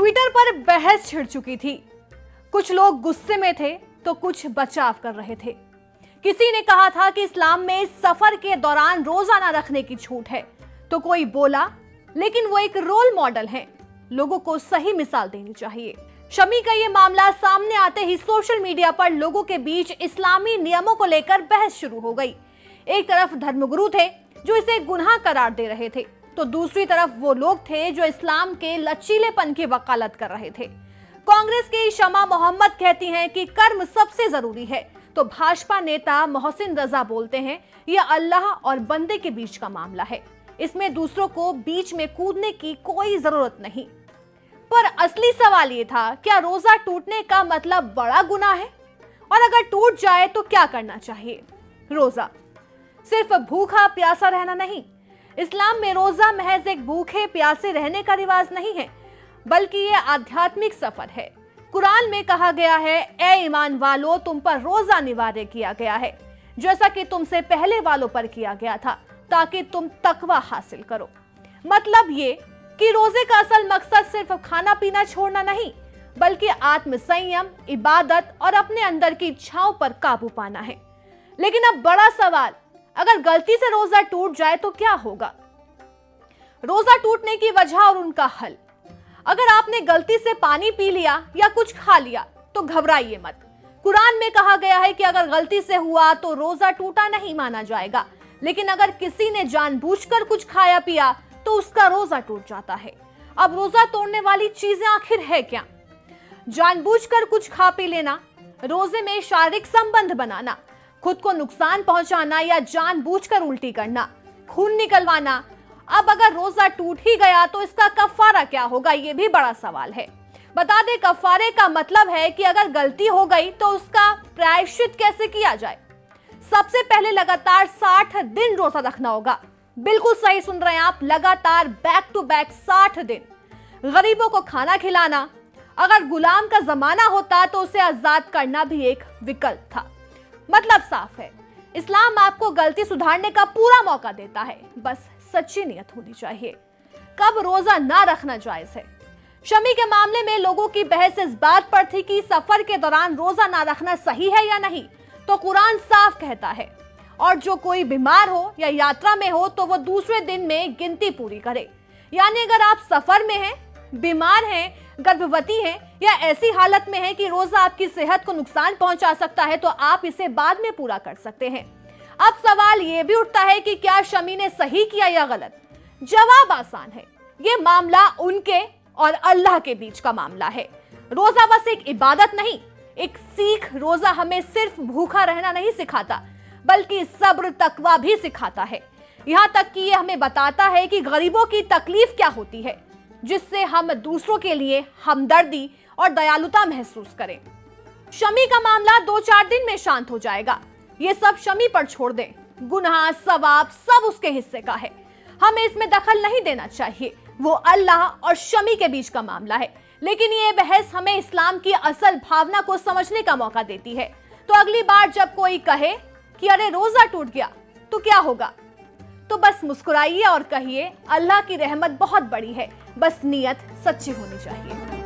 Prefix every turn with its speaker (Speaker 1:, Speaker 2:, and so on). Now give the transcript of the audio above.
Speaker 1: Twitter पर बहस छिड़ चुकी थी। कुछ लोग गुस्से में थे तो कुछ बचाव कर रहे थे। किसी ने कहा था कि इस्लाम में सफर के दौरान रोजा ना रखने की छूट है, तो कोई बोला लेकिन वो एक रोल मॉडल है, लोगों को सही मिसाल देनी चाहिए। शमी का ये मामला सामने आते ही सोशल मीडिया पर लोगों के बीच इस्लामी नियमों को लेकर बहस शुरू हो गई। एक तरफ धर्मगुरु थे जो इसे गुनाह करार दे रहे थे, तो दूसरी तरफ वो लोग थे जो इस्लाम के लचीलेपन की वकालत कर रहे थे। कांग्रेस की शमा मोहम्मद कहती हैं कि कर्म सबसे जरूरी है, तो भाजपा नेता मोहसिन रजा बोलते हैं यह अल्लाह और बंदे के बीच का मामला है, इसमें दूसरों को बीच में कूदने की कोई जरूरत नहीं। पर असली सवाल ये था, क्या रोजा टूटने का मतलब बड़ा गुनाह है? और अगर टूट जाए तो क्या करना चाहिए? रोजा सिर्फ भूखा प्यासा रहना नहीं। इस्लाम में रोजा महज एक भूखे प्यासे रहने का रिवाज नहीं है, बल्कि ये आध्यात्मिक सफर है। कुरान में कहा गया है, ए ईमान वालों, तुम पर रोजा अनिवार्य किया गया है, जैसा कि तुमसे पहले वालों पर किया गया था, ताकि तुम तकवा हासिल करो। मतलब ये कि रोजे का असल मकसद सिर्फ खाना पीना छोड़ना नहीं, बल्कि आत्म संयम, इबादत और अपने अंदर की इच्छाओं पर काबू पाना है। लेकिन अब बड़ा सवाल, अगर गलती से रोजा टूट जाए तो क्या होगा? रोजा टूटने की वजह और उनका हल। अगर आपने गलती से पानी पी लिया या कुछ खा लिया तो घबराइए मत। कुरान में कहा गया है कि अगर गलती से हुआ तो रोजा टूटा नहीं माना जाएगा, लेकिन अगर किसी ने जानबूझकर कुछ खाया पिया तो उसका रोजा टूट जाता है। अब रोजा तोड़ने वाली चीजें आखिर है क्या? जानबूझकर कुछ खा पी लेना, रोजे में शारीरिक संबंध बनाना, खुद को नुकसान पहुंचाना या जानबूझकर उल्टी करना, खून निकलवाना। अब अगर रोजा टूट ही गया तो इसका कफारा क्या होगा, ये भी बड़ा सवाल है। बता दें, कफारे का मतलब है कि अगर गलती हो गई तो उसका प्रायश्चित कैसे किया जाए। सबसे पहले लगातार 60 दिन रोजा रखना होगा। बिल्कुल सही सुन रहे हैं आप, लगातार बैक टू बैक 60 दिन। गरीबों को खाना खिलाना। अगर गुलाम का जमाना होता तो उसे आजाद करना भी एक विकल्प था। मतलब साफ है, इस्लाम आपको गलती सुधारने का पूरा मौका देता है, बस सच्ची नियत होनी चाहिए। कब रोजा ना रखना जायज है? शमी के मामले में लोगों की बहस इस बात पर थी कि सफर के दौरान रोजा ना रखना सही है या नहीं, तो कुरान साफ कहता है, और जो कोई बीमार हो या यात्रा में हो तो वो दूसरे दिन में गिनती पूरी करे। यानी अगर आप सफर में हैं, बीमार हैं, गर्भवती हैं या ऐसी हालत में है कि रोजा आपकी सेहत को नुकसान पहुंचा सकता है, तो आप इसे बाद में पूरा कर सकते हैं। अब सवाल यह भी उठता है कि क्या शमी ने सही किया या गलत? जवाब आसान है, यह मामला उनके और अल्लाह के बीच का मामला है। रोजा बस एक इबादत नहीं, एक सीख। रोजा हमें सिर्फ भूखा रहना नहीं सिखाता, बल्कि सब्र, तकवा भी सिखाता है। यहां तक कि यह हमें बताता है कि गरीबों की तकलीफ क्या होती है, जिससे हम दूसरों के लिए हमदर्दी और दयालुता महसूस करें। शमी का मामला 2-4 दिन में शांत हो जाएगा। ये सब शमी पर छोड़ दें। गुनाह, सवाब सब उसके हिस्से का है, हमें इसमें दखल नहीं देना चाहिए। वो अल्लाह और शमी के बीच का मामला है। लेकिन ये बहस हमें इस्लाम की असल भावना को समझने का मौका देती है। तो अगली बार जब कोई कहे कि अरे रोजा टूट गया तो क्या होगा, तो बस मुस्कुराइए और कहिए, अल्लाह की रहमत बहुत बड़ी है, बस नियत सच्ची होनी चाहिए।